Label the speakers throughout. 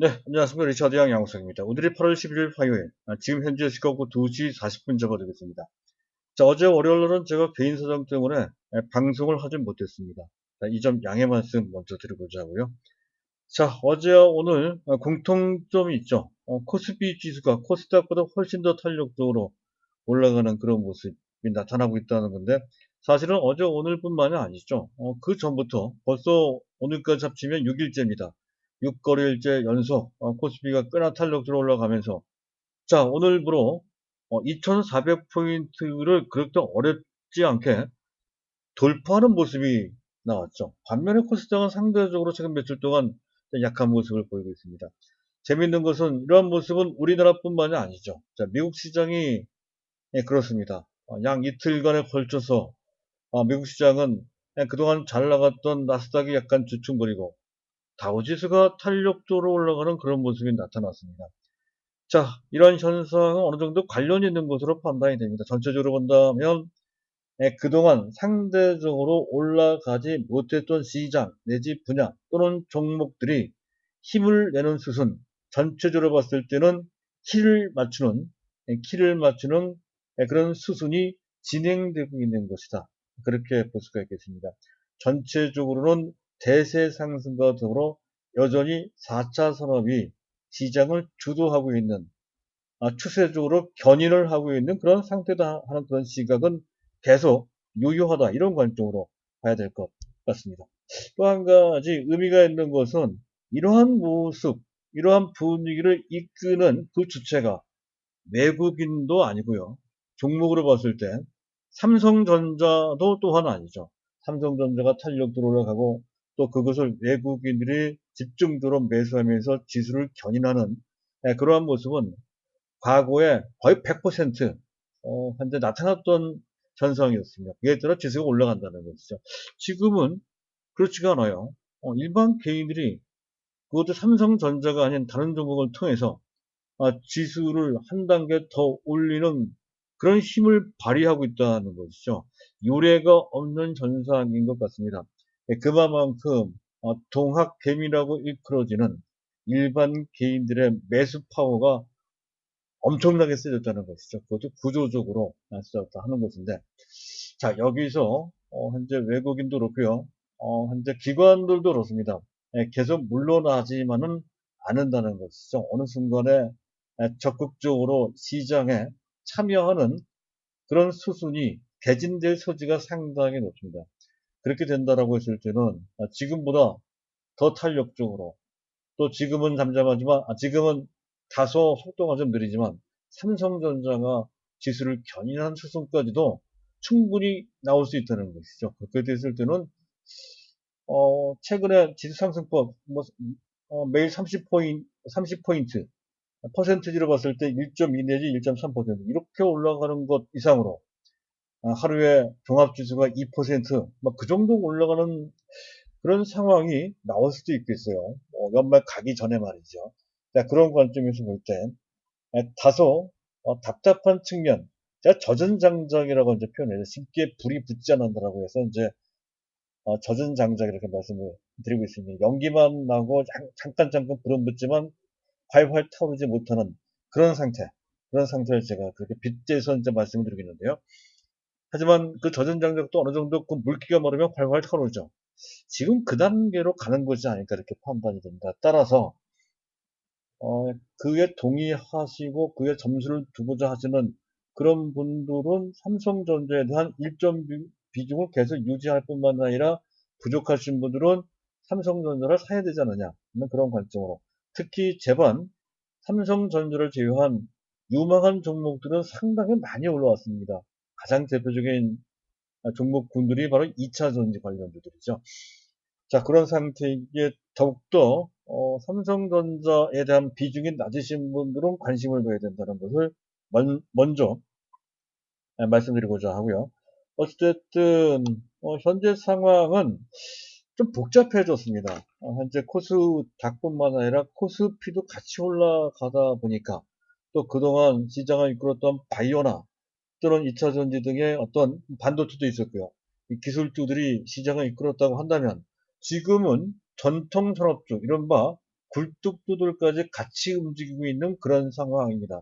Speaker 1: 네, 안녕하십니까. 리차드 양 양호석입니다. 오늘이 8월 11일 화요일, 지금 현재 시각으로 2시 40분 접어들겠습니다. 자, 어제 월요일은 제가 개인 사정 때문에 방송을 하지 못했습니다. 이 점 양해 말씀 먼저 드리고자 하고요. 자, 어제와 오늘 공통점이 있죠. 코스피 지수가 코스닥보다 훨씬 더 탄력적으로 올라가는 그런 모습이 나타나고 있다는 건데, 사실은 어제 오늘뿐만이 아니죠. 그 전부터 벌써 오늘까지 합치면 6일째입니다. 6거래일째 연속 코스피가 꽤나 탄력적으로 올라가면서, 자, 오늘부로 2400포인트를 그렇게 어렵지 않게 돌파하는 모습이 나왔죠. 반면에 코스닥은 상대적으로 최근 며칠 동안 약한 모습을 보이고 있습니다. 재밌는 것은 이러한 모습은 우리나라뿐만이 아니죠. 자, 미국 시장이 그렇습니다. 양 이틀간에 걸쳐서 미국 시장은 그동안 잘 나갔던 나스닥이 약간 주춤거리고 다우지수가 탄력적으로 올라가는 그런 모습이 나타났습니다. 자, 이러한 현상은 어느 정도 관련이 있는 것으로 판단이 됩니다. 전체적으로 본다면 그동안 상대적으로 올라가지 못했던 시장 내지 분야 또는 종목들이 힘을 내는 수순, 전체적으로 봤을 때는 키를 맞추는 그런 수순이 진행되고 있는 것이다. 그렇게 볼 수가 있겠습니다. 전체적으로는 대세 상승과 더불어 여전히 4차 산업이 시장을 주도하고 있는, 추세적으로 견인을 하고 있는 그런 상태다 하는 그런 시각은 계속 유효하다, 이런 관점으로 봐야 될 것 같습니다. 또 한 가지 의미가 있는 것은 이러한 모습, 이러한 분위기를 이끄는 그 주체가 외국인도 아니고요. 종목으로 봤을 때 삼성전자도 또한 아니죠. 삼성전자가 탄력적으로 올라가고 또 그것을 외국인들이 집중적으로 매수하면서 지수를 견인하는 그러한 모습은 과거에 거의 100% 현재 나타났던 현상이었습니다. 그에 따라 지수가 올라간다는 것이죠. 지금은 그렇지가 않아요. 일반 개인들이 그것도 삼성전자가 아닌 다른 종목을 통해서 지수를 한 단계 더 올리는 그런 힘을 발휘하고 있다는 것이죠. 유례가 없는 현상인 것 같습니다. 그만큼 동학개미라고 일컬어지는 일반 개인들의 매수 파워가 엄청나게 세졌다는 것이죠. 그것도 구조적으로 세졌다 하는 것인데, 자, 여기서 현재 외국인도 그렇고요. 현재 기관들도 그렇습니다. 계속 물러나지만은 않는다는 것이죠. 어느 순간에 적극적으로 시장에 참여하는 그런 수순이 개진될 소지가 상당히 높습니다. 그렇게 된다라고 했을 때는 지금보다 더 탄력적으로, 또 지금은 잠잠하지만, 지금은 다소 속도가 좀 느리지만 삼성전자가 지수를 견인한 수준까지도 충분히 나올 수 있다는 것이죠. 그렇게 됐을 때는 최근에 지수 상승법 매일 30포인트 퍼센트지로 봤을 때 1.2 내지 1.3% 이렇게 올라가는 것 이상으로, 하루에 종합지수가 2%, 그 정도 올라가는 그런 상황이 나올 수도 있겠어요. 연말 가기 전에 말이죠. 자, 그런 관점에서 볼 때, 다소 답답한 측면, 제가 젖은 장작이라고 이제 표현해요. 쉽게 불이 붙지 않는다라고 해서 이제 젖은 장작 이렇게 말씀을 드리고 있습니다. 연기만 나고 잠깐 불은 붙지만 활활 타오르지 못하는 그런 상태, 그런 상태를 제가 그렇게 빗대서 이제 말씀을 드리고 있는데요. 하지만 그 젖은 장작도 어느 정도 그 물기가 마르면 활활 타오르죠. 지금 그 단계로 가는 것이 아닐까 이렇게 판단이 됩니다. 따라서 그에 동의하시고 그에 점수를 두고자 하시는 그런 분들은 삼성전자에 대한 일정 비중을 계속 유지할 뿐만 아니라 부족하신 분들은 삼성전자를 사야 되지 않느냐 하는 그런 관점으로, 특히 제반 삼성전자를 제외한 유망한 종목들은 상당히 많이 올라왔습니다. 가장 대표적인 종목군들이 바로 2차 전지 관련주들이죠. 자, 그런 상태에 더욱더 삼성전자에 대한 비중이 낮으신 분들은 관심을 둬야 된다는 것을 먼저 말씀드리고자 하고요. 어쨌든 현재 상황은 좀 복잡해졌습니다. 현재 코스닥뿐만 아니라 코스피도 같이 올라가다 보니까, 또 그동안 시장을 이끌었던 바이오나 또는 2차 전지 등의 어떤 반도체도 있었고요. 이 기술주들이 시장을 이끌었다고 한다면 지금은 전통 산업주, 이른바 굴뚝주들까지 같이 움직이고 있는 그런 상황입니다.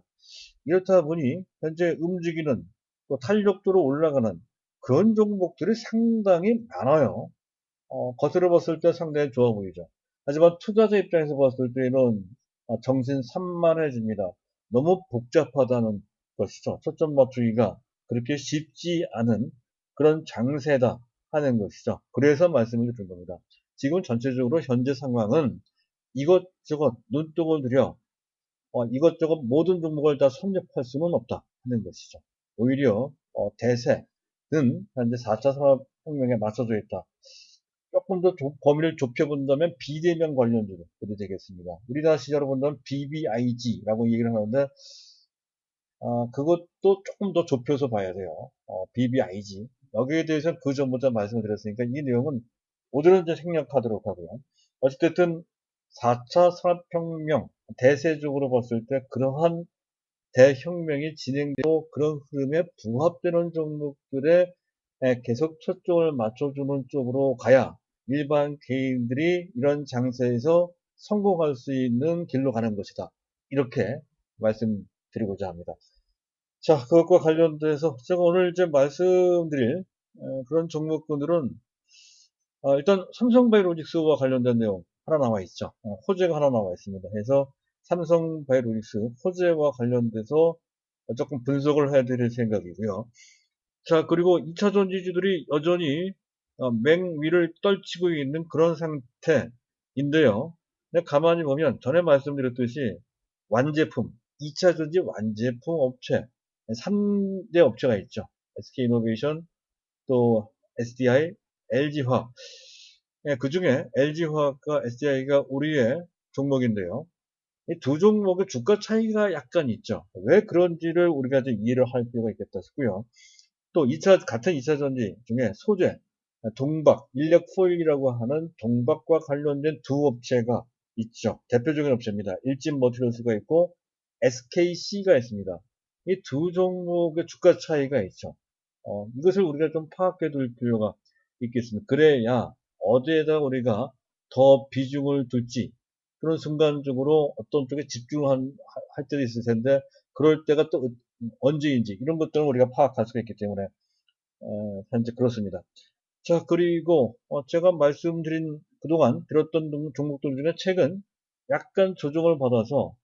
Speaker 1: 이렇다 보니 현재 움직이는 또 탄력도로 올라가는 그런 종목들이 상당히 많아요. 겉으로 봤을 때 상당히 좋아 보이죠. 하지만 투자자 입장에서 봤을 때는 정신 산만해집니다. 너무 복잡하다는 것이죠. 초점 맞추기가 그렇게 쉽지 않은 그런 장세다 하는 것이죠. 그래서 말씀을 드린 겁니다. 지금 전체적으로 현재 상황은 이것저것 눈독을 들여 이것저것 모든 종목을 다 섭렵할 수는 없다 하는 것이죠. 오히려 대세는 현재 4차 산업혁명에 맞춰져 있다. 조금 더 범위를 좁혀본다면 비대면 관련주들이 되겠습니다. 우리나라 시장으로 본다면 BBIG라고 얘기를 하는데 그것도 조금 더 좁혀서 봐야 돼요. BBIG. 여기에 대해서 그 전부터 말씀을 드렸으니까 이 내용은 오늘은 이제 생략하도록 하고요. 어쨌든 4차 산업혁명 대세적으로 봤을 때 그러한 대혁명이 진행되고 그런 흐름에 부합되는 종목들에 계속 초점을 맞춰주는 쪽으로 가야 일반 개인들이 이런 장세에서 성공할 수 있는 길로 가는 것이다. 이렇게 말씀드리고자 합니다. 자, 그것과 관련돼서 제가 오늘 이제 말씀드릴 그런 종목군들은 일단 삼성바이오로직스와 관련된 내용 하나 나와 있죠. 호재가 하나 나와 있습니다. 그래서 삼성바이오로직스 호재와 관련돼서 조금 분석을 해드릴 생각이고요. 자, 그리고 2차 전지주들이 여전히 맹위를 떨치고 있는 그런 상태인데요. 근데 가만히 보면 전에 말씀드렸듯이 완제품, 2차 전지 완제품 업체 3대 업체가 있죠. SK이노베이션, 또 SDI, LG화학. 그 중에 LG화학과 SDI가 우리의 종목인데요. 이 두 종목의 주가 차이가 약간 있죠. 왜 그런지를 우리가 좀 이해를 할 필요가 있겠다 싶고요. 또 같은 2차 전지 중에 소재, 동박, 인력포일이라고 하는 동박과 관련된 두 업체가 있죠. 대표적인 업체입니다. 일진머티리얼스가 있고 SKC가 있습니다. 이 두 종목의 주가 차이가 있죠. 이것을 우리가 좀 파악해 둘 필요가 있겠습니다. 그래야 어디에다 우리가 더 비중을 둘지 그런 순간적으로 어떤 쪽에 집중할 때도 있을 텐데 그럴 때가 또 언제인지 이런 것들은 우리가 파악할 수가 있기 때문에 현재 그렇습니다. 자, 그리고 제가 말씀드린 그동안 들었던 종목들 중에 최근 약간 조정을 받아서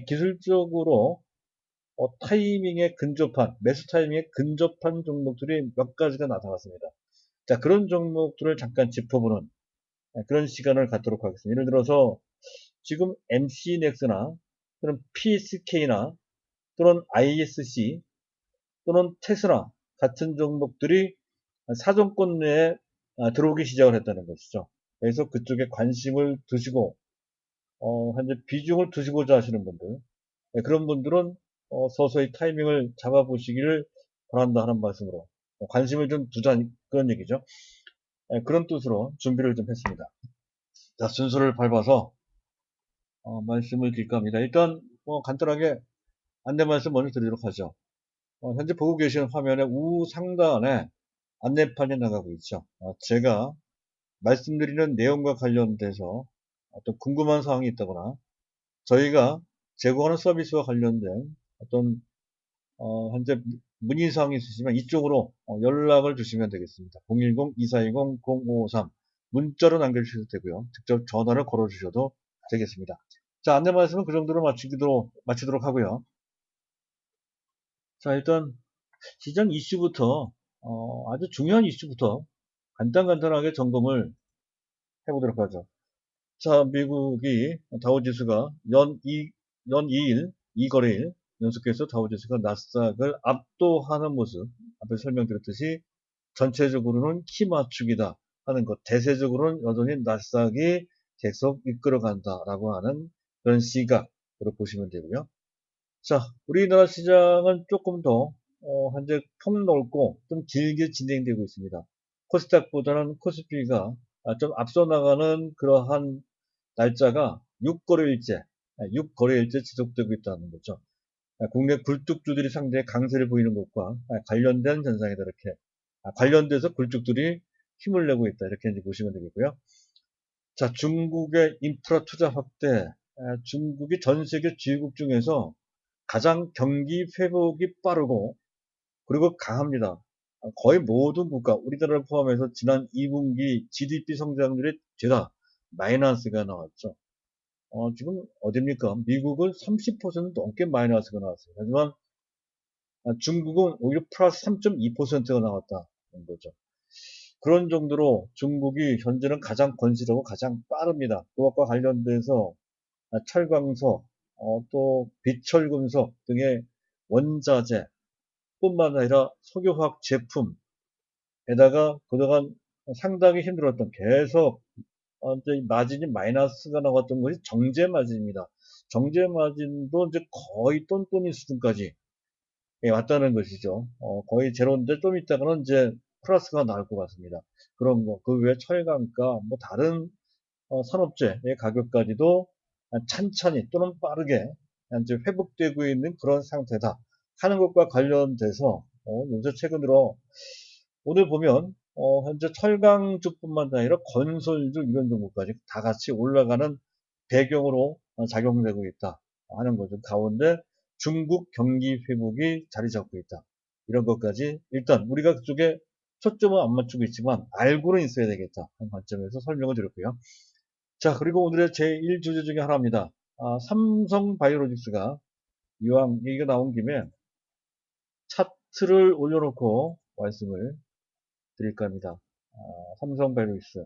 Speaker 1: 기술적으로 타이밍에 근접한 매수 타이밍에 근접한 종목들이 몇 가지가 나타났습니다. 자, 그런 종목들을 잠깐 짚어보는 그런 시간을 갖도록 하겠습니다. 예를 들어서 지금 MC넥스나 또는 PSK나 또는 ISC 또는 테스라 같은 종목들이 사정권 내에 들어오기 시작을 했다는 것이죠. 그래서 그쪽에 관심을 두시고 현재 비중을 두시고자 하시는 분들 그런 분들은 서서히 타이밍을 잡아보시기를 바란다 하는 말씀으로 관심을 좀 두자 그런 얘기죠. 그런 뜻으로 준비를 좀 했습니다. 자, 순서를 밟아서 말씀을 드릴까 합니다. 일단 간단하게 안내 말씀 먼저 드리도록 하죠. 현재 보고 계시는 화면의 우상단에 안내판이 나가고 있죠. 제가 말씀드리는 내용과 관련돼서 어떤 궁금한 사항이 있다거나 저희가 제공하는 서비스와 관련된 어떤 현재 문의사항이 있으시면 이쪽으로 연락을 주시면 되겠습니다. 010-2420-0553 문자로 남겨주셔도 되고요. 직접 전화를 걸어주셔도 되겠습니다. 자, 안내 말씀은 그 정도로 마치도록 하고요. 자, 일단 시장 이슈부터 아주 중요한 이슈부터 간단하게 점검을 해보도록 하죠. 자, 미국이 다우지수가 연 2일, 2거래일 연속해서 다우지수가 나스닥을 압도하는 모습, 앞에 설명드렸듯이 전체적으로는 키 맞추기다 하는 것, 대세적으로는 여전히 나스닥이 계속 이끌어간다라고 하는 그런 시각으로 보시면 되고요. 자, 우리나라 시장은 조금 더 현재 폭넓고 좀 길게 진행되고 있습니다. 코스닥보다는 코스피가 좀 앞서 나가는 그러한 날짜가 6거래일째 지속되고 있다는 거죠. 국내 굴뚝주들이 상당히 강세를 보이는 것과 관련된 현상이다 이렇게 관련돼서 굴뚝들이 힘을 내고 있다 이렇게 이제 보시면 되겠고요. 자, 중국의 인프라 투자 확대 중국이 전 세계 주요국 중에서 가장 경기 회복이 빠르고 그리고 강합니다. 거의 모든 국가, 우리나라를 포함해서 지난 2분기 GDP 성장률이 죄다 마이너스가 나왔죠. 지금 어딥니까? 미국은 30% 넘게 마이너스가 나왔어요. 하지만 중국은 오히려 플러스 3.2%가 나왔다는 거죠. 그런 정도로 중국이 현재는 가장 건실하고 가장 빠릅니다. 그것과 관련돼서 철광석, 또 비철금속 등의 원자재 뿐만 아니라 석유화학 제품에다가 그동안 상당히 힘들었던 계속 이제 마진이 마이너스가 나왔던 것이 정제 마진입니다. 정제 마진도 이제 거의 똔똔이 수준까지 왔다는 것이죠. 거의 제로인데 좀 있다가는 이제 플러스가 나올 것 같습니다. 그런 거. 그 외에 철강가, 뭐 다른 산업재의 가격까지도 찬찬히 또는 빠르게 이제 회복되고 있는 그런 상태다 하는 것과 관련돼서 요새 최근 들어 오늘 보면 현재 철강주뿐만 아니라 건설주 이런 종목까지 다 같이 올라가는 배경으로 작용되고 있다 하는 거죠. 가운데 중국 경기 회복이 자리 잡고 있다. 이런 것까지 일단 우리가 그쪽에 초점은 안 맞추고 있지만 알고는 있어야 되겠다 하는 관점에서 설명을 드렸고요. 자, 그리고 오늘의 제1주제 중에 하나입니다. 삼성바이오로직스가 이왕 얘기가 나온 김에 차트를 올려놓고 말씀을 드릴까 합니다. 삼성바이오로직스.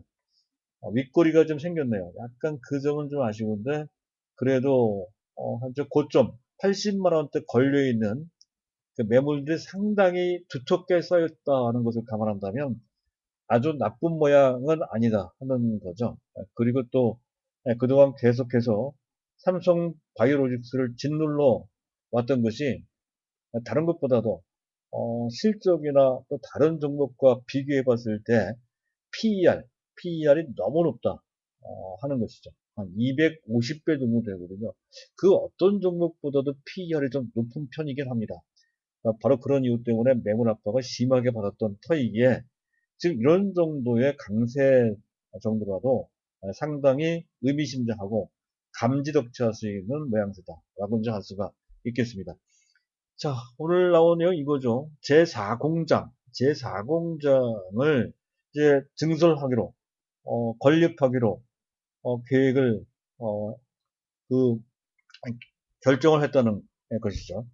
Speaker 1: 윗꼬리가 좀 생겼네요. 약간 그 점은 좀 아쉬운데, 그래도, 현재 고점 80만원대 걸려있는 그 매물들이 상당히 두텁게 쌓였다는 것을 감안한다면 아주 나쁜 모양은 아니다 하는 거죠. 그리고 또 그동안 계속해서 삼성 바이오로직스를 짓눌러 왔던 것이 다른 것보다도 실적이나 또 다른 종목과 비교해 봤을 때 PER이 너무 높다 하는 것이죠. 한 250배 정도 되거든요. 그 어떤 종목보다도 PER이 좀 높은 편이긴 합니다. 바로 그런 이유 때문에 매물 압박을 심하게 받았던 터이기에 지금 이런 정도의 강세 정도라도 상당히 의미심장하고 감지덕지할 수 있는 모양새다 라고 이제 할 수가 있겠습니다. 자, 오늘 나온 내용 이거죠. 제4공장, 제4공장을 이제 증설하기로, 건립하기로, 계획을, 그, 결정을 했다는 것이죠.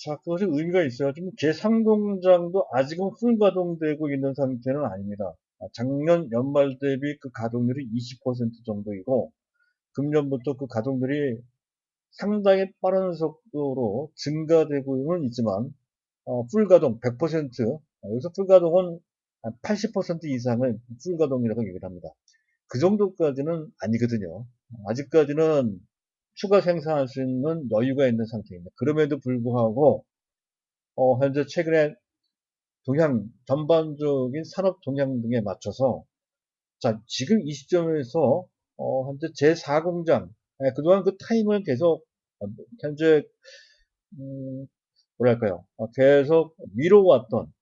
Speaker 1: 자, 그것이 의미가 있어요. 지금 제3공장도 아직은 풀 가동되고 있는 상태는 아닙니다. 작년 연말 대비 그 가동률이 20% 정도이고, 금년부터 그 가동률이 상당히 빠른 속도로 증가되고는 있지만, 풀가동 100%, 여기서 풀가동은 80% 이상을 풀가동이라고 얘기를 합니다. 그 정도까지는 아니거든요. 아직까지는 추가 생산할 수 있는 여유가 있는 상태입니다. 그럼에도 불구하고 현재 최근에 전반적인 산업 동향 등에 맞춰서 자 지금 이 시점에서 현재 제4공장 그동안 그 타임을 계속 현재 뭐랄까요 계속 미뤄왔던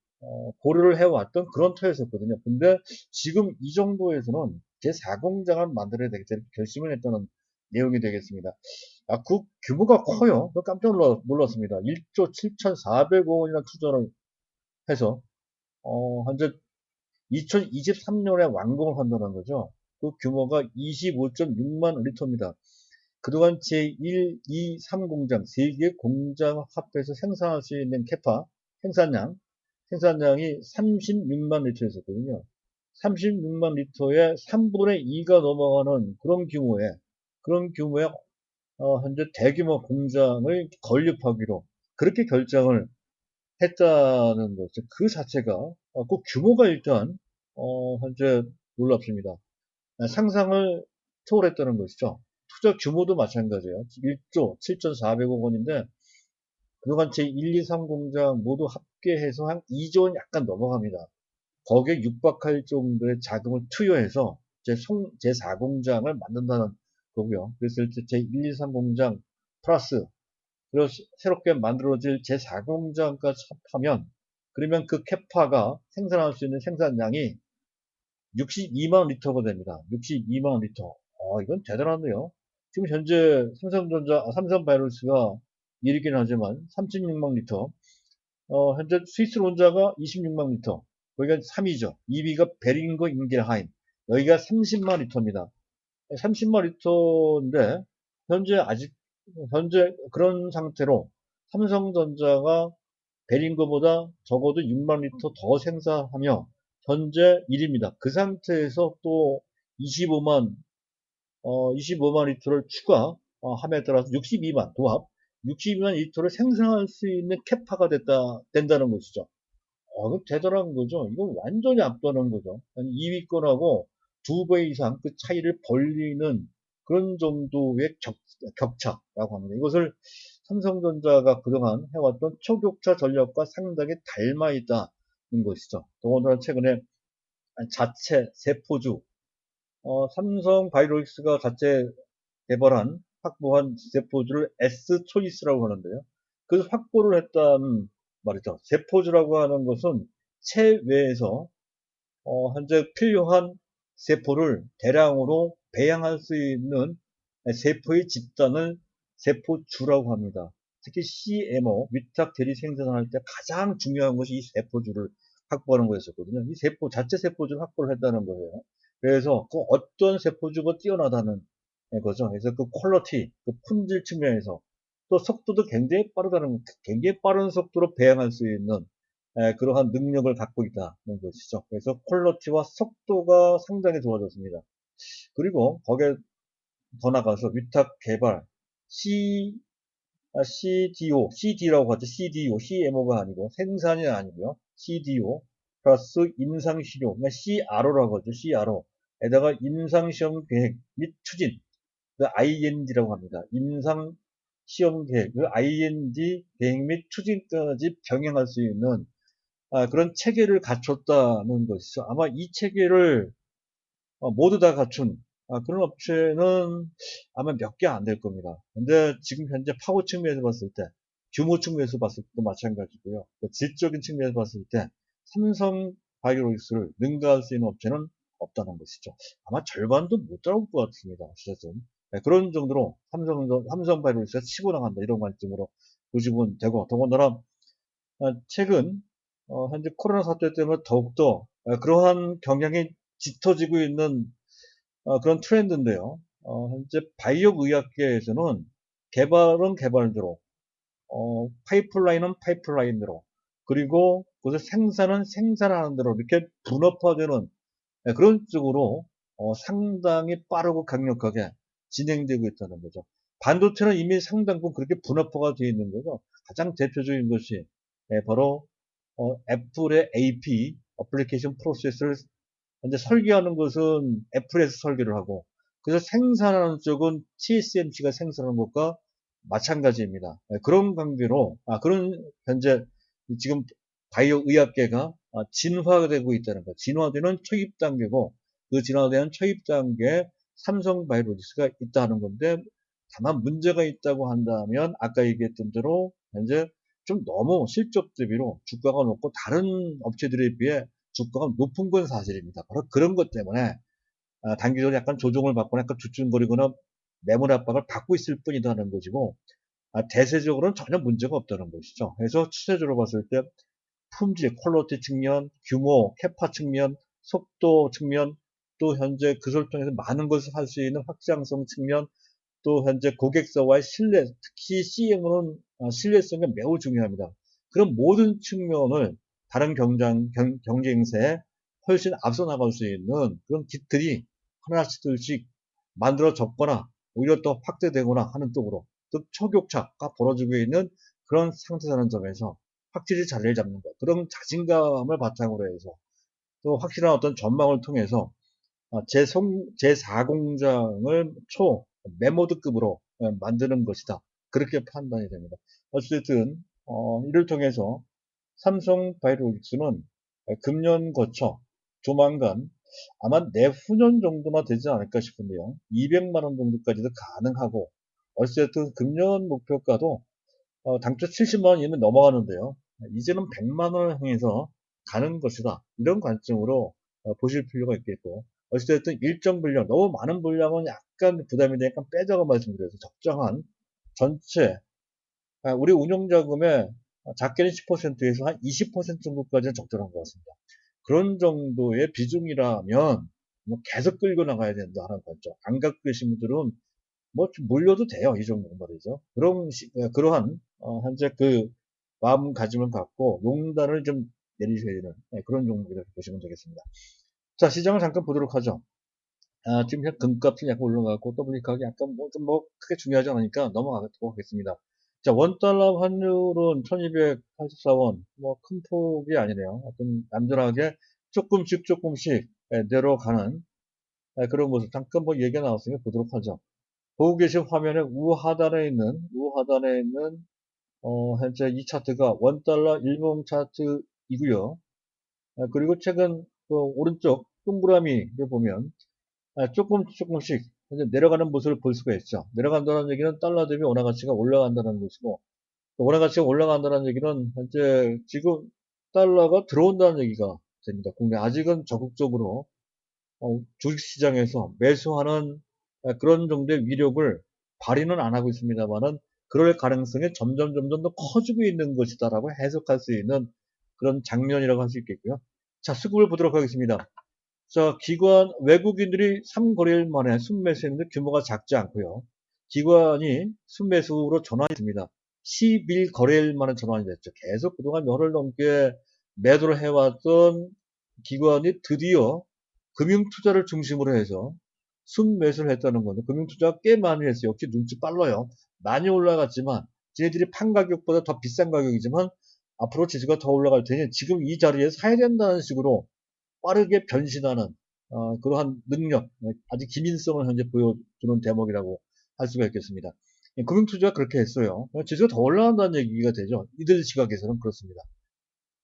Speaker 1: 고려를 해왔던 그런 터였었거든요. 근데 지금 이 정도에서는 제4공장을 만들어야 되겠다 이렇게 결심을 했다는 내용이 되겠습니다. 그 규모가 커요. 깜짝 놀랐습니다. 1조 7,400억 원이나 투자를 해서 현재 2023년에 완공을 한다는 거죠. 그 규모가 25.6만 리터입니다. 그동안 제1, 2, 3공장, 3개 공장 합해서 생산할 수 있는 생산량이 36만 리터였었거든요. 36만 리터의 3분의 2가 넘어가는 그런 규모의 현재 대규모 공장을 건립하기로 그렇게 결정을 했다는 거죠. 그 자체가 그 규모가 일단 현재 놀랍습니다. 상상을 초월했다는 것이죠. 투자 규모도 마찬가지예요. 1조 7,400억 원인데 그동안 제1, 2, 3 공장 모두 합계해서 한 2조 원 약간 넘어갑니다. 거기에 육박할 정도의 자금을 투여해서 제4 공장을 만든다는 거고요. 그래서 제1, 2, 3 공장 플러스 그리고 새롭게 만들어질 제4공장까지 합하면 그러면 그 캐파가 생산할 수 있는 생산량이 62만 리터가 됩니다. 62만 리터. 이건 대단한데요. 지금 현재 삼성바이오로스가 1위긴 하지만 36만 리터, 현재 스위스론자가 26만 리터, 거기가 3위죠. 2위가 베링거 인겔하임, 여기가 30만 리터입니다. 30만 리터인데 현재 그런 상태로 삼성전자가 베링거보다 적어도 6만 리터 더 생산하며 현재 1위입니다. 그 상태에서 또 25만 리터를 추가 함에 따라서 62만 도합 62만 리터를 생산할 수 있는 캐파가 된다는 것이죠. 그 대단한 거죠. 이건 완전히 압도하는 거죠. 2위권하고 2배 이상 그 차이를 벌리는 그런 정도의 격차라고 합니다. 이것을 삼성전자가 그동안 해왔던 초격차 전략과 상당히 닮아 있다는 것이죠. 더군다나 최근에 자체 세포주, 삼성 바이오로직스가 자체 개발한 확보한 세포주를 S초이스라고 하는데요. 그래서 확보를 했다는 말이죠. 세포주라고 하는 것은 체외에서 현재 필요한 세포를 대량으로 배양할 수 있는 세포의 집단을 세포주라고 합니다. 특히 CMO, 위탁 대리 생산할 때 가장 중요한 것이 이 세포주를 확보하는 거였었거든요. 이 자체 세포주를 확보를 했다는 거예요. 그래서 그 어떤 세포주가 뛰어나다는 거죠. 그래서 그 퀄리티, 그 품질 측면에서 또 속도도 굉장히 빠른 속도로 배양할 수 있는 그러한 능력을 갖고 있다는 것이죠. 그래서 퀄리티와 속도가 상당히 좋아졌습니다. 그리고 거기에 더 나가서 위탁 개발, CD라고 하죠. CDO, CMO가 아니고 생산이 아니고요. CDO 플러스 임상시료, 그러니까 CRO라고 하죠. CRO. 에다가 임상시험 계획 및 추진, 그 IND라고 합니다. 임상시험 계획, 그 IND 계획 및 추진까지 병행할 수 있는 그런 체계를 갖췄다는 것이죠. 아마 이 체계를 모두 다 갖춘 그런 업체는 아마 몇 개 안 될 겁니다. 근데 지금 현재 파고 측면에서 봤을 때, 규모 측면에서 봤을 때도 마찬가지고요. 또 질적인 측면에서 봤을 때 삼성 바이오로직스를 능가할 수 있는 업체는 없다는 것이죠. 아마 절반도 못 따라올 것 같습니다. 어쨌든 그런 정도로 삼성 바이오로직스가 치고 나간다 이런 관점으로 보시면 되고, 더군다나 최근 현재 코로나 사태 때문에 더욱더 그러한 경향이 짙어지고 있는 그런 트렌드인데요. 현재 바이오 의학계에서는 개발은 개발대로, 파이프라인은 파이프라인대로, 그리고 그것을 생산은 생산하는 대로 이렇게 분업화되는 그런 쪽으로 상당히 빠르고 강력하게 진행되고 있다는 거죠. 반도체는 이미 상당부 그렇게 분업화가 되어 있는 거죠. 가장 대표적인 것이 바로 애플의 AP, 어플리케이션 프로세스를 현재 설계하는 것은 애플에서 설계를 하고, 그래서 생산하는 쪽은 TSMC가 생산하는 것과 마찬가지입니다. 그런 관계로, 그런 현재 지금 바이오 의학계가 진화되고 있다는 것, 진화되는 초입 단계고, 그 진화되는 초입 단계에 삼성 바이오로직스가 있다는 건데, 다만 문제가 있다고 한다면 아까 얘기했던 대로 현재 좀 너무 실적 대비로 주가가 높고 다른 업체들에 비해 주가가 높은 건 사실입니다. 바로 그런 것 때문에 단기적으로 약간 조정을 받거나 약간 주춤거리거나 매물 압박을 받고 있을 뿐이라는 것이고, 대세적으로는 전혀 문제가 없다는 것이죠. 그래서 추세적으로 봤을 때 품질, 퀄리티 측면, 규모, 캐파 측면, 속도 측면, 또 현재 그걸 통해서 많은 것을 할 수 있는 확장성 측면, 또 현재 고객사와의 신뢰, 특히 CM은 신뢰성이 매우 중요합니다. 그런 모든 측면을 다른 경쟁사에 훨씬 앞서 나갈 수 있는 그런 kit들이 하나씩들씩 만들어졌거나 오히려 더 확대되거나 하는 쪽으로, 즉 초격차가 벌어지고 있는 그런 상태라는 점에서 확실히 자리를 잡는 것, 그런 자신감을 바탕으로 해서 또 확실한 어떤 전망을 통해서 제4공장을 메모드급으로 만드는 것이다. 그렇게 판단이 됩니다. 어쨌든 이를 통해서 삼성 바이오로직스는 금년 거쳐 조만간 아마 내후년 정도나 되지 않을까 싶은데요. 200만 원 정도까지도 가능하고, 어쨌든 금년 목표가도 당초 70만 원 이면 넘어가는데요. 이제는 100만 원을 향해서 가는 것이다. 이런 관점으로 보실 필요가 있겠고, 어쨌든 일정 분량, 너무 많은 분량은 약간 부담이 되니까 빼자고 말씀드려서 적정한 전체 우리 운용자금의 작게는 10%에서 한 20% 정도까지는 적절한 것 같습니다. 그런 정도의 비중이라면 뭐 계속 끌고 나가야 된다 하는 거죠. 안 갖고 계신 분들은 뭐 물려도 돼요. 이 정도 말이죠. 그러한 현재 그 마음가짐을 갖고 용단을 좀 내리셔야 되는 그런 종목이라고 보시면 되겠습니다. 자, 시장을 잠깐 보도록 하죠. 지금 현 금값이 약간 올라가고 WCA가 약간 뭐 크게 중요하지 않으니까 넘어가도록 하겠습니다. 자, 원달러 환율은 1284원, 뭐 큰 폭이 아니네요. 어떤 얌전하게 조금씩 내려가는 그런 모습. 잠깐 뭐 얘기가 나왔으니까 보도록 하죠. 보고 계신 화면에 우하단에 있는 현재 이 차트가 원달러 일봉 차트이고요. 그리고 최근 그 오른쪽 동그라미를 보면 조금씩 이제 내려가는 모습을 볼 수가 있죠. 내려간다는 얘기는 달러 대비 원화 가치가 올라간다는 것이고, 원화 가치가 올라간다는 얘기는 현재 지금 달러가 들어온다는 얘기가 됩니다. 국내 아직은 적극적으로 주식시장에서 매수하는 그런 정도의 위력을 발휘는 안 하고 있습니다만은 그럴 가능성이 점점 더 커지고 있는 것이다라고 해석할 수 있는 그런 장면이라고 할 수 있겠고요. 자, 수급을 보도록 하겠습니다. 자, 외국인들이 3거래일 만에 순매수했는데 규모가 작지 않고요. 기관이 순매수로 전환했습니다. 11거래일 만에 전환이 됐죠. 계속 그동안 열흘 넘게 매도를 해왔던 기관이 드디어 금융투자를 중심으로 해서 순매수를 했다는 건데, 금융투자가 꽤 많이 했어요. 역시 눈치 빨라요. 많이 올라갔지만, 쟤네들이 판 가격보다 더 비싼 가격이지만, 앞으로 지수가 더 올라갈 테니 지금 이 자리에 사야 된다는 식으로 빠르게 변신하는 그러한 능력, 아주 기민성을 현재 보여주는 대목이라고 할 수가 있겠습니다. 금융투자가 그렇게 했어요. 지수가 더 올라간다는 얘기가 되죠. 이들 시각에서는 그렇습니다.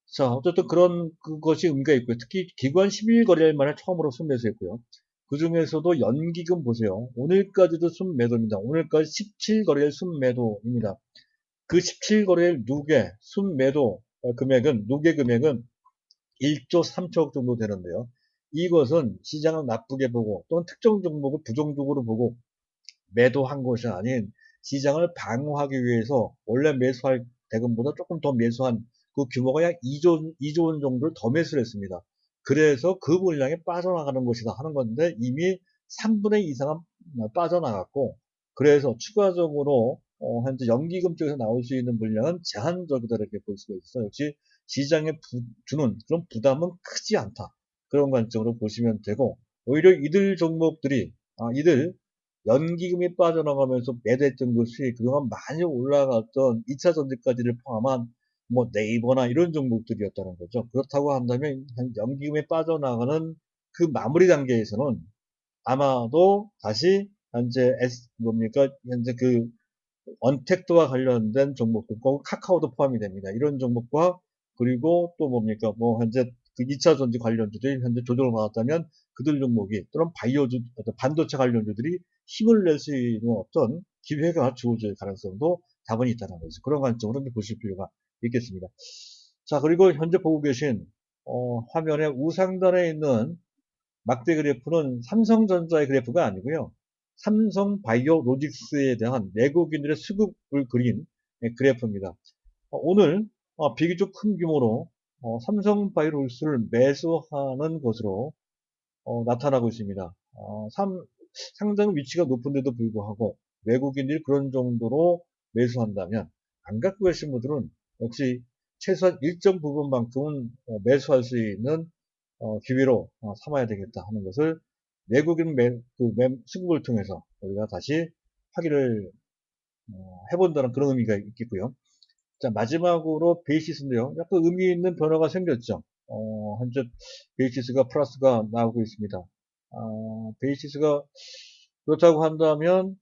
Speaker 1: 자, 어쨌든 그런 그것이 의미가 있고요. 특히 기관 11거래일 만에 처음으로 순매수했고요. 그 중에서도 연기금 보세요. 오늘까지도 순매도입니다. 오늘까지 17거래일 순매도입니다. 그 17거래일 순매도 누계 금액은 1조 3천억 정도 되는데요. 이것은 시장을 나쁘게 보고 또는 특정 종목을 부정적으로 보고 매도한 것이 아닌 시장을 방어하기 위해서 원래 매수할 대금보다 조금 더 매수한 그 규모가 약 2조 원 정도를 더 매수를 했습니다. 그래서 그 물량이 빠져나가는 것이다 하는 건데 이미 3분의 2 이상은 빠져나갔고, 그래서 추가적으로 현재 연기금 쪽에서 나올 수 있는 물량은 제한적이다 이렇게 볼 수가 있어요. 역시 시장에 주는 그런 부담은 크지 않다. 그런 관점으로 보시면 되고, 오히려 이들 종목들이 이들 연기금이 빠져나가면서 매도했던 것이 그동안 많이 올라갔던 2차 전지까지를 포함한 뭐 네이버나 이런 종목들이었다는 거죠. 그렇다고 한다면 연기금이 빠져나가는 그 마무리 단계에서는 아마도 다시 현재 그 언택트와 관련된 종목들, 카카오도 포함이 됩니다. 이런 종목과 그리고 또 현재 그 2차 전지 관련주들이 현재 조정을 받았다면 그들 종목이 또는 반도체 관련주들이 힘을 낼 수 있는 어떤 기회가 주어질 가능성도 다분히 있다는 거죠. 그런 관점으로 보실 필요가 있겠습니다. 자, 그리고 현재 보고 계신 화면의 우상단에 있는 막대 그래프는 삼성전자의 그래프가 아니고요. 삼성바이오로직스에 대한 외국인들의 수급을 그린 그래프입니다. 오늘 비교적 큰 규모로 삼성바이오로직스를 매수하는 것으로 나타나고 있습니다. 상당히 위치가 높은데도 불구하고 외국인들이 그런 정도로 매수한다면 안 갖고 계신 분들은 역시 최소한 일정 부분만큼은 매수할 수 있는 기회로 삼아야 되겠다 하는 것을 외국인 수급을 통해서 우리가 다시 확인을 해본다는 그런 의미가 있겠고요. 자, 마지막으로 베이시스인데요. 약간 의미 있는 변화가 생겼죠. 현재 베이시스가 플러스가 나오고 있습니다. 베이시스가 그렇다고 한다면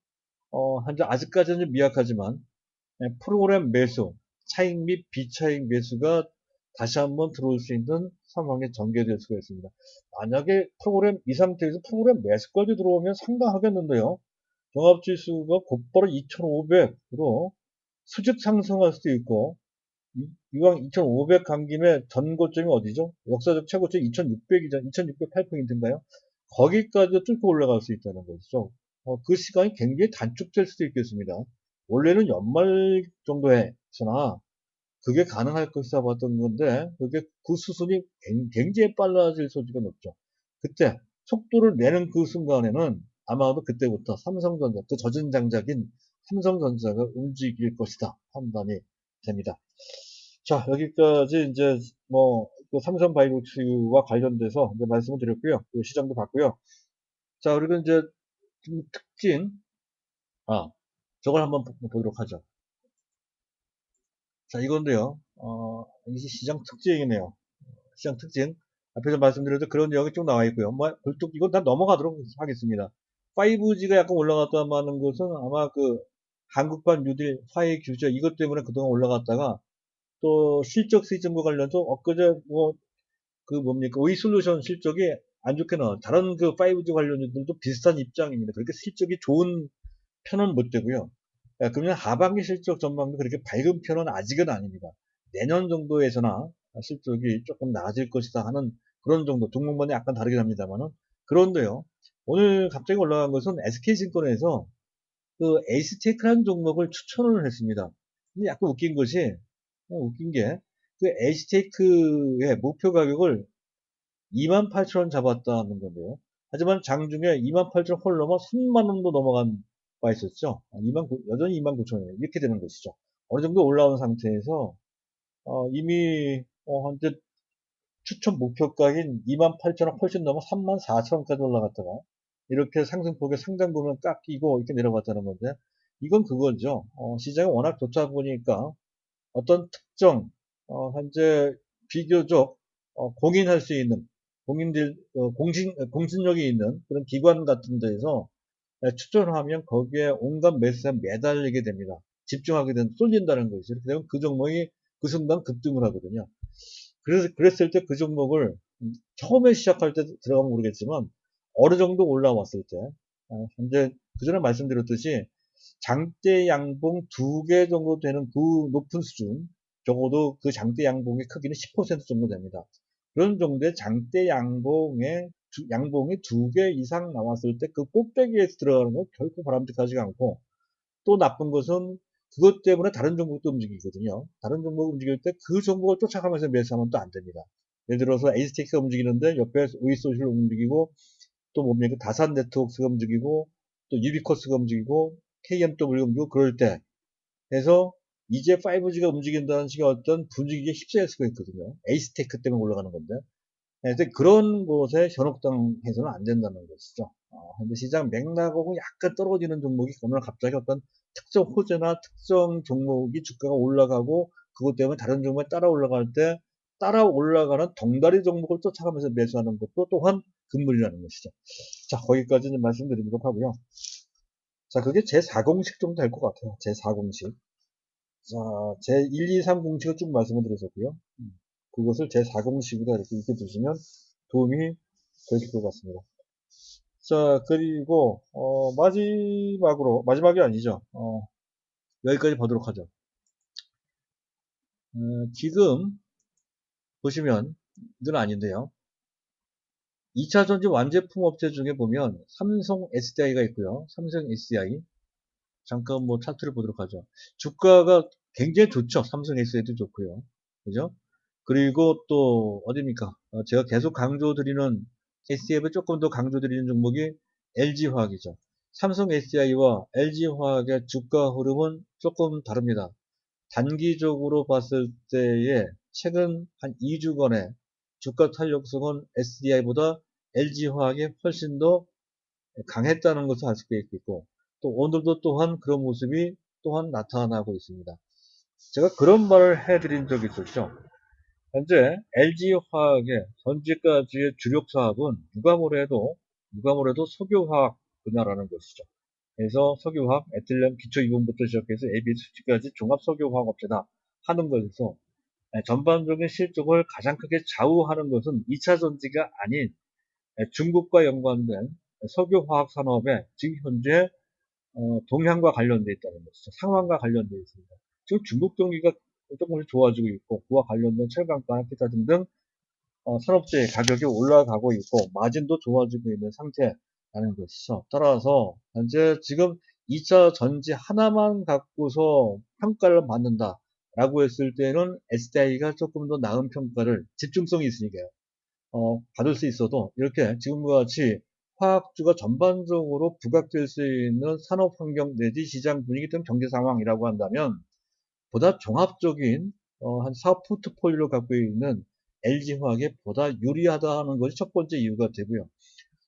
Speaker 1: 현재 아직까지는 미약하지만 프로그램 매수, 차익 및 비차익 매수가 다시 한번 들어올 수 있는 상황에 전개될 수가 있습니다. 만약에 이 상태에서 프로그램 매수까지 들어오면 상당하겠는데요. 종합지수가 곧바로 2,500으로 수직 상승할 수도 있고, 이왕 2,500 간 김에 전 고점이 어디죠? 역사적 최고점 2,600이죠. 2,608포인트인가요? 거기까지 뚫고 올라갈 수 있다는 거죠. 그 시간이 굉장히 단축될 수도 있겠습니다. 원래는 연말 정도에서나 그게 가능할 것이다 봤던 건데 그게 그 수순이 굉장히 빨라질 소지가 높죠. 그때 속도를 내는 그 순간에는 아마도 그때부터 삼성전자, 그 젖은 장작인 삼성전자가 움직일 것이다 판단이 됩니다. 자, 여기까지 이제 그 삼성 바이오로직과 관련돼서 이제 말씀을 드렸고요. 그 시장도 봤고요. 자, 그리고 이제 좀 특징, 저걸 한번 보도록 하죠. 자, 이건데요. 이 시장 특징이네요. 시장 특징. 앞에서 말씀드렸던 그런 내용이 쭉 나와 있고요. 불뚝 이건 다 넘어가도록 하겠습니다. 5G가 약간 올라갔다 마는 것은 아마 그 한국판 뉴딜 화해 규제 이것 때문에 그동안 올라갔다가 또 실적 시즌과 관련해서 엊그제 그 뭡니까 오이솔루션 실적이 안 좋게 나와. 다른 그 5G 관련주들도 비슷한 입장입니다. 그렇게 실적이 좋은 편은 못 되고요. 그러면 하반기 실적 전망도 그렇게 밝은 편은 아직은 아닙니다. 내년 정도에서나 실적이 조금 나아질 것이다 하는 그런 정도, 종목만이 약간 다르긴 합니다만은. 그런데요, 오늘 갑자기 올라간 것은 SK증권에서 그 에이스테이크라는 종목을 추천을 했습니다. 근데 약간 웃긴 게, 그 에이스테이크의 목표 가격을 28,000원 잡았다는 건데요. 하지만 장중에 28,000원 홀 넘어 3만원도 넘어간 바 있었죠. 여전히 29,000원 이렇게 되는 것이죠. 어느 정도 올라온 상태에서 이미 한때 추천 목표가인 28,000원 훨씬 넘어 34,000원까지 올라갔다가 이렇게 상승폭의 상당 부분 깎이고 이렇게 내려갔다는 건데 이건 그거죠. 시장이 워낙 좋다 보니까 어떤 특정 현재 비교적 공인할 수 있는 공인들 공신력이 있는 그런 기관 같은 데에서 추천을 하면 거기에 온갖 매수에 매달리게 됩니다. 집중하게 되면 쏠린다는 것이죠. 이렇게 되면 그 종목이 그 순간 급등을 하거든요. 그랬을 때 그 종목을 처음에 시작할 때 들어가면 모르겠지만 어느 정도 올라왔을 때 현재 그 전에 말씀드렸듯이 장대 양봉 2개 정도 되는 그 높은 수준, 적어도 그 장대 양봉의 크기는 10% 정도 됩니다. 그런 정도의 장대 양봉이 2개 이상 나왔을 때 그 꼭대기에서 들어가는 건 결코 바람직하지가 않고, 또 나쁜 것은 그것 때문에 다른 종목도 움직이거든요. 다른 종목 움직일 때 그 종목을 쫓아가면서 매수하면 또 안 됩니다. 예를 들어서 에이스텍스가 움직이는데 옆에 오이소시를 움직이고 또 뭡니까 다산 네트워크가 움직이고 또 유비코스가 움직이고 KMW가 움직이고 그럴 때 해서 이제 5G가 움직인다는 식의 어떤 분위기에 휩싸일 수가 있거든요. 에이스테크 때문에 올라가는 건데. 그래서 그런 곳에 현혹당해서는 안 된다는 것이죠. 근데 시장 맥락하고 약간 떨어지는 종목이 오늘 갑자기 어떤 특정 호재나 특정 종목이 주가가 올라가고 그것 때문에 다른 종목이 따라 올라갈 때 따라 올라가는 덩다리 종목을 쫓아가면서 매수하는 것도 또한 금물이라는 것이죠. 자, 거기까지 는 말씀드리도록 하고요. 자, 그게 제4공식 정도 될 것 같아요. 제4공식. 자, 제1, 2, 3공식을 쭉 말씀을 드렸었고요. 그것을 제4공식이다 이렇게 읽게 두시면 도움이 되실 것 같습니다. 자, 그리고, 마지막이 아니죠. 여기까지 보도록 하죠. 지금 보시면, 이건 아닌데요. 2차 전지 완제품 업체 중에 보면, 삼성 SDI가 있고요. 삼성 SDI. 잠깐 차트를 보도록 하죠. 주가가 굉장히 좋죠. 삼성 SDI도 좋고요. 그죠? 그리고 또, 어디입니까? 제가 계속 강조드리는, SDI에 조금 더 강조드리는 종목이 LG화학이죠. 삼성 SDI와 LG화학의 주가 흐름은 조금 다릅니다. 단기적으로 봤을 때에 최근 한 2주간의 주가 탄력성은 SDI보다 LG화학이 훨씬 더 강했다는 것을 알 수가 있겠고, 또 오늘도 또한 그런 모습이 또한 나타나고 있습니다. 제가 그런 말을 해드린 적이 있었죠. 현재 LG화학의 현재까지의 주력 사업은 누가 뭐래도 석유화학 분야라는 것이죠. 그래서 석유화학, 에틸렌, 기초이온부터 시작해서 ABS까지 종합석유화학 업체다 하는 것에서 전반적인 실적을 가장 크게 좌우하는 것은 2차 전지가 아닌 중국과 연관된 석유화학 산업에 지금 현재 동향과 관련되어 있다는 것이죠. 상황과 관련되어 있습니다. 지금 중국 경기가 조금씩 좋아지고 있고 그와 관련된 철강가나 기타 등등 산업재의 가격이 올라가고 있고 마진도 좋아지고 있는 상태. 라는 것이죠. 따라서 현재 지금 2차 전지 하나만 갖고서 평가를 받는다라고 했을 때는 SDI가 조금 더 나은 평가를 집중성이 있으니까요. 받을 수 있어도 이렇게 지금과 같이 화학주가 전반적으로 부각될 수 있는 산업 환경 내지 시장 분위기 등 경제 상황이라고 한다면 보다 종합적인 한 사업 포트폴리오를 갖고 있는 LG화학에 보다 유리하다는 것이 첫 번째 이유가 되고요.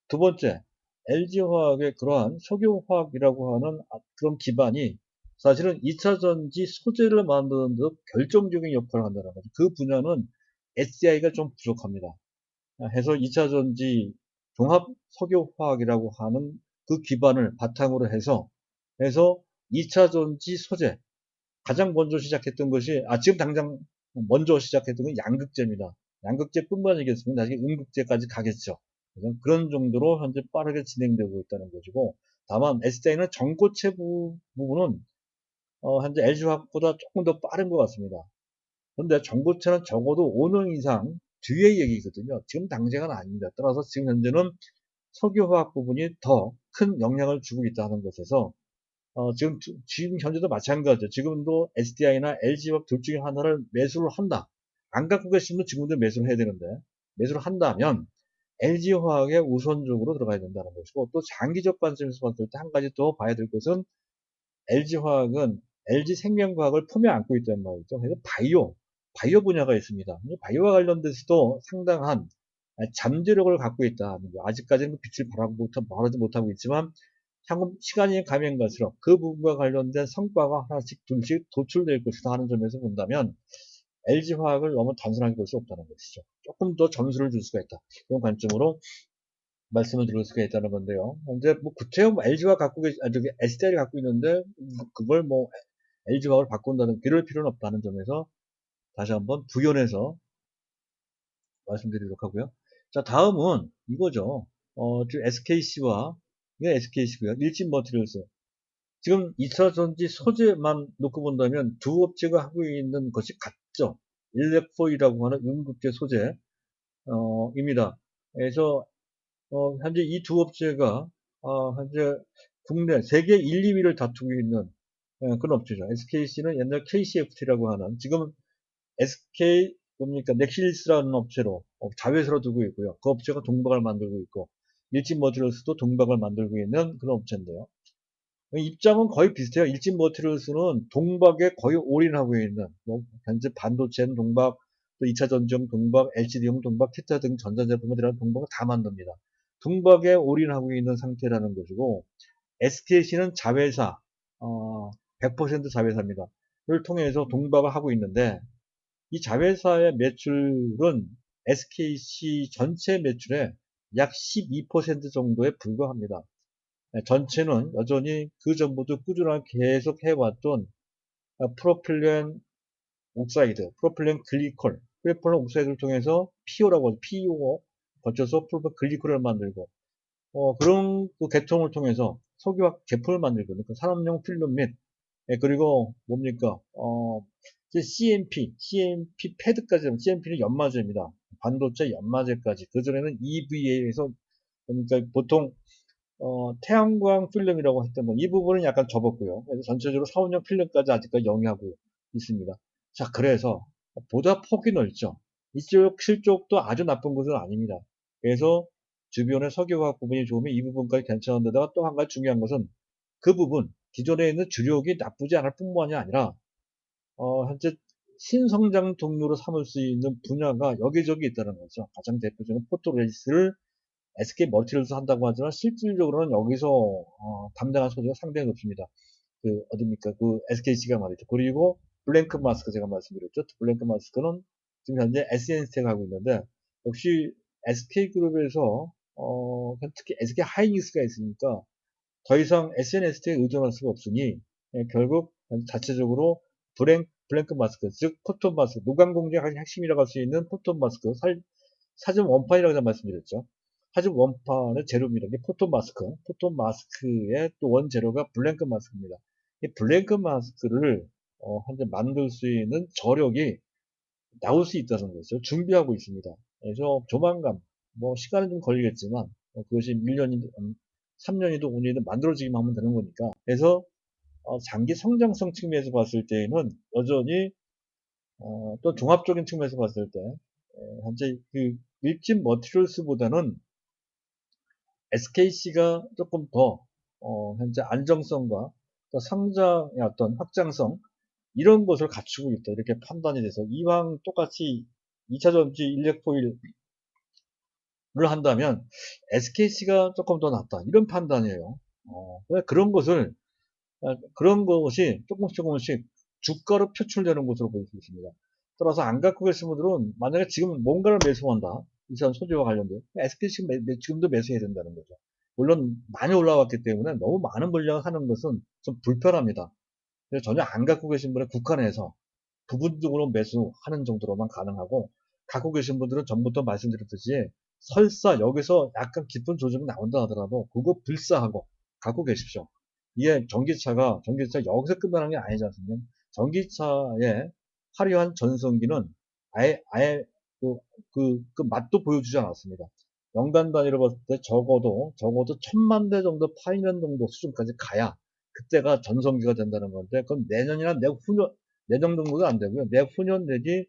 Speaker 1: 두 번째, LG화학의 그러한 석유화학이라고 하는 그런 기반이 사실은 2차 전지 소재를 만드는 데 결정적인 역할을 한다는 거죠. 그 분야는 SDI가 좀 부족합니다. 해서 2차 전지 종합 석유화학이라고 하는 그 기반을 바탕으로 해서 2차 전지 소재 가장 먼저 시작했던 것이 지금 당장 먼저 시작했던 건 양극재입니다. 양극재뿐만 아니겠습니다. 나중에 음극재까지 가겠죠. 그런 정도로 현재 빠르게 진행되고 있다는 것이고 다만 SDI는 전고체 부분은 현재 LG화학보다 조금 더 빠른 것 같습니다. 그런데 전고체는 적어도 5년 이상 뒤의 얘기거든요. 지금 당장은 아닙니다. 따라서 지금 현재는 석유화학 부분이 더 큰 영향을 주고 있다는 것에서 지금 현재도 마찬가지죠. 지금도 SDI나 LG화학 둘 중에 하나를 매수를 한다. 안 갖고 계시면 지금도 매수를 해야 되는데 매수를 한다면 LG화학에 우선적으로 들어가야 된다는 것이고 또 장기적 관점에서 봤을 때 한 가지 더 봐야 될 것은 LG화학은 LG생명과학을 품에 안고 있단 말이죠. 그래서 바이오 분야가 있습니다. 바이오와 관련돼서도 상당한 잠재력을 갖고 있다. 아직까지는 그 빛을 발하지 못하고 있지만 향후 시간이 가면 갈수록 그 부분과 관련된 성과가 하나씩 둘씩 도출될 것이다 하는 점에서 본다면 LG화학을 너무 단순하게 볼 수 없다는 것이죠. 조금 더 점수를 줄 수가 있다. 이런 관점으로 말씀을 드릴 수가 있다는 건데요. 현재 뭐 구체형 LG화 갖고 저기 SDI를 갖고 있는데 그걸 뭐 LG화학을 바꾼다는 그럴 필요는 없다는 점에서 다시 한번 부연해서 말씀드리도록 하고요. 자, 다음은 이거죠. 지금 SKC와 이게 SKC고요. 일진 머티리얼스. 지금 2차 전지 소재만 놓고 본다면 두 업체가 하고 있는 것이 같죠. 일렉포이라고 하는 음극재 소재입니다. 그래서 현재 이 두 업체가 현재 국내 세계 1, 2위를 다투고 있는 그런 업체죠. SKC는 옛날 KCFT라고 하는 지금 SK 뭡니까 넥실스라는 업체로 자회사로 두고 있고요. 그 업체가 동박을 만들고 있고 일진머티리얼스도 동박을 만들고 있는 그런 업체인데요. 입장은 거의 비슷해요. 일진머티리얼스는 동박에 거의 올인하고 있는 뭐 현재 반도체는 동박, 또 2차 전지용 동박, LCD용 동박, 기타 등 전자제품에 들어간 동박을 다 만듭니다. 동박에 올인하고 있는 상태라는 것이고 SKC는 자회사, 100% 자회사입니다. 를 통해서 동박을 하고 있는데 이 자회사의 매출은 SKC 전체 매출의 약 12% 정도에 불과합니다. 전체는 여전히 그 전부터 꾸준하게 계속 해왔던 프로필렌 옥사이드, 프로필렌 글리콜, 프로필렌 옥사이드를 통해서 PO라고 하죠. PO 거쳐서 프로필렌 글리콜을 만들고 그런 그 계통을 통해서 석유화학 제품을 만들거든요. 그 산업용 필름 및 그리고 뭡니까 CMP 패드까지 CMP는 연마제입니다. 반도체 연마제까지 그전에는 EVA에서 그러니까 보통 태양광 필름이라고 했던 건 이 부분은 약간 접었고요. 그래서 전체적으로 사원용 필름까지 아직까지 영위하고 있습니다. 자, 그래서 보다 폭이 넓죠. 이쪽 실적도 아주 나쁜 것은 아닙니다. 그래서 주변의 석유화학 부분이 좋으면 이 부분까지 괜찮은데다가 또 한 가지 중요한 것은 그 부분, 기존에 있는 주력이 나쁘지 않을 뿐만이 아니라 현재 신성장 동료로 삼을 수 있는 분야가 여기저기 있다는 거죠. 가장 대표적인 포토레지스를 SK 멀티를 한다고 하지만 실질적으로는 여기서 담당한 소재가 상당히 높습니다. 그 어딥니까? 그 SKC가 말이죠. 그리고 블랭크 마스크 제가 말씀드렸죠. 블랭크 마스크는 지금 현재 SNS텍 하고 있는데 역시 SK그룹에서 특히 SK 하이닉스가 있으니까 더 이상 SNS텍에 의존할 수가 없으니 결국 자체적으로 블랭크 마스크, 즉 포톤 마스크, 노광 공정의 핵심이라고 할 수 있는 포톤 마스크, 사전 원판이라고 제가 말씀드렸죠. 사전 원판의 재료입니다. 이게 포톤 마스크. 포톤 마스크의 또 원재료가 블랭크 마스크입니다. 이 블랭크 마스크를 현재 만들 수 있는 저력이 나올 수 있다는 거죠. 준비하고 있습니다. 그래서 조만간 뭐 시간은 좀 걸리겠지만 그것이 1년이 3년이든 5년이든 만들어지기만 하면 되는 거니까. 그래서 장기 성장성 측면에서 봤을 때에는 여전히 또 종합적인 측면에서 봤을 때 현재 그 일진 머티리얼스보다는 SKC가 조금 더 현재 안정성과 또 성장의 어떤 확장성 이런 것을 갖추고 있다 이렇게 판단이 돼서 이왕 똑같이 2차전지 인력 포일을 한다면 SKC가 조금 더 낫다 이런 판단이에요. 그런 것을 그런 것이 조금씩 주가로 표출되는 것으로 볼 수 있습니다. 따라서 안 갖고 계신 분들은 만약에 지금 뭔가를 매수한다. 이 사람 소재와 관련된 SKC 지금도 매수해야 된다는 거죠. 물론 많이 올라왔기 때문에 너무 많은 물량을 하는 것은 좀 불편합니다. 그래서 전혀 안 갖고 계신 분은 국한해서 부분적으로 매수하는 정도로만 가능하고 갖고 계신 분들은 전부터 말씀드렸듯이 설사 여기서 약간 깊은 조정이 나온다 하더라도 그거 불사하고 갖고 계십시오. 이게 전기차 여기서 끝나는 게 아니지 않습니까? 전기차의 화려한 전성기는 아예 그 맛도 보여주지 않았습니다. 연간 단위로 봤을 때 적어도 1000만 대 정도 파이는 정도 수준까지 가야 그때가 전성기가 된다는 건데 그건 내년이나 내년 정도도 안 되고요. 내후년 내지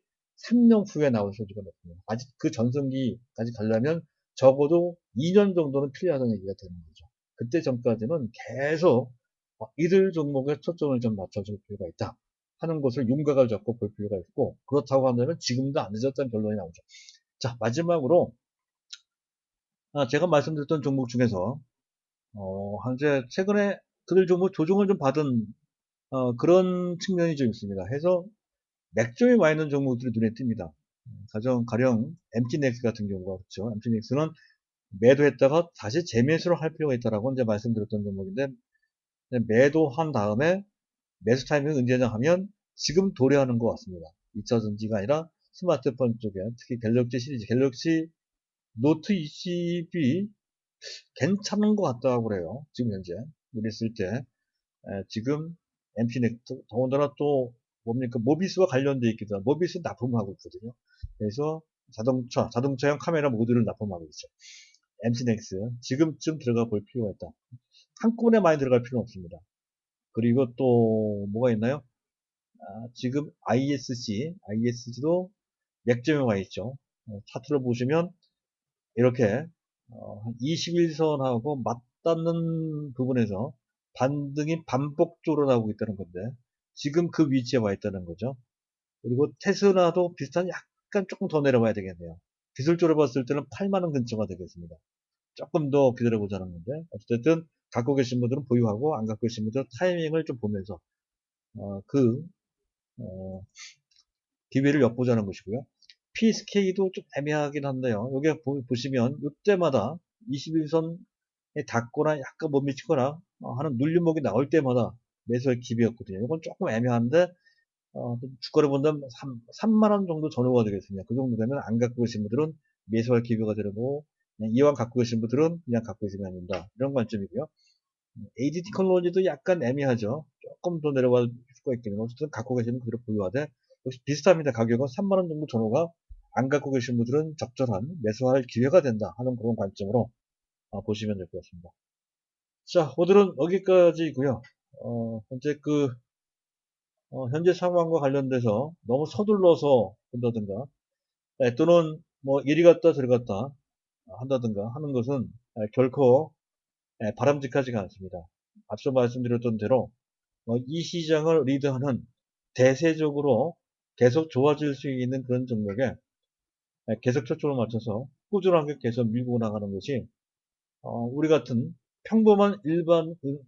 Speaker 1: 3년 후에 나올 소지가 높습니다. 아직 그 전성기까지 가려면 적어도 2년 정도는 필요하다는 얘기가 되는 거죠. 그때 전까지는 계속 이들 종목에 초점을 좀 맞춰줄 필요가 있다 하는 것을 윤곽을 잡고 볼 필요가 있고 그렇다고 한다면 지금도 안 늦었다는 결론이 나오죠. 자 마지막으로 제가 말씀드렸던 종목 중에서 현재 최근에 그들 종목 조정을 좀 받은 그런 측면이 좀 있습니다. 해서 맥점에 와 있는 종목들이 눈에 띕니다. 가령 MT넥스 같은 경우가 그렇죠. MT넥스는 매도했다가 다시 재매수를 할 필요가 있다라고 이제 말씀드렸던 종목인데 매도한 다음에 매수 타이밍을 언제냐 하면 지금 도래하는 것 같습니다. 2차전지가 아니라 스마트폰 쪽에 특히 갤럭시 시리즈 갤럭시 노트 20이 괜찮은 것 같다고 그래요. 지금 현재 우리 쓸 때 지금 MT넥스 더군다나 또 뭡니까 모비스와 관련되어 있기도 하고 모비스 납품하고 있거든요. 그래서 자동차용 카메라 모듈을 납품하고 있죠. MT넥스 지금쯤 들어가 볼 필요가 있다. 한꺼번에 많이 들어갈 필요는 없습니다. 그리고 또 뭐가 있나요? 지금 ISC도 맥점에 와 있죠. 차트를 보시면 이렇게 21선하고 맞닿는 부분에서 반등이 반복적으로 나오고 있다는 건데 지금 그 위치에 와 있다는 거죠. 그리고 테슬라도 비슷한 약간 조금 더 내려와야 되겠네요. 기술적으로 봤을 때는 8만원 근처가 되겠습니다. 조금 더 기다려보자는 건데 어쨌든 갖고 계신 분들은 보유하고 안 갖고 계신 분들은 타이밍을 좀 보면서 그 기회를 엿보자는 것이고요. PSK도 좀 애매하긴 한데요. 여기 보시면 이때마다 21선에 닿거나 약간 못 미치거나 하는 눌림목이 나올 때마다 매수의 기회였거든요. 이건 조금 애매한데 주가를 본다면 3만원 정도 전후가 되겠습니다. 그 정도 되면 안 갖고 계신 분들은 매수할 기회가 되고 이왕 갖고 계신 분들은 그냥 갖고 있으면 안 된다. 이런 관점이고요. AD 테크놀로지도 약간 애매하죠. 조금 더 내려갈 수가 있겠네요. 어쨌든 갖고 계시면 그대로 보유하되 역시 비슷합니다. 가격은 3만원 정도 전후가 안 갖고 계신 분들은 적절한 매수할 기회가 된다 하는 그런 관점으로 보시면 될 것 같습니다. 자, 오늘은 여기까지고요. 현재 상황과 관련돼서 너무 서둘러서 본다든가 또는 뭐 이리 갔다 저리 갔다 한다든가 하는 것은 결코 바람직하지가 않습니다. 앞서 말씀드렸던 대로 이 시장을 리드하는 대세적으로 계속 좋아질 수 있는 그런 종목에 계속 초점을 맞춰서 꾸준하게 계속 밀고 나가는 것이 우리 같은 평범한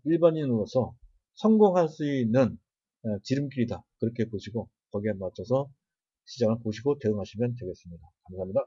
Speaker 1: 일반인으로서 성공할 수 있는 지름길이다. 그렇게 보시고 거기에 맞춰서 시장을 보시고 대응하시면 되겠습니다. 감사합니다.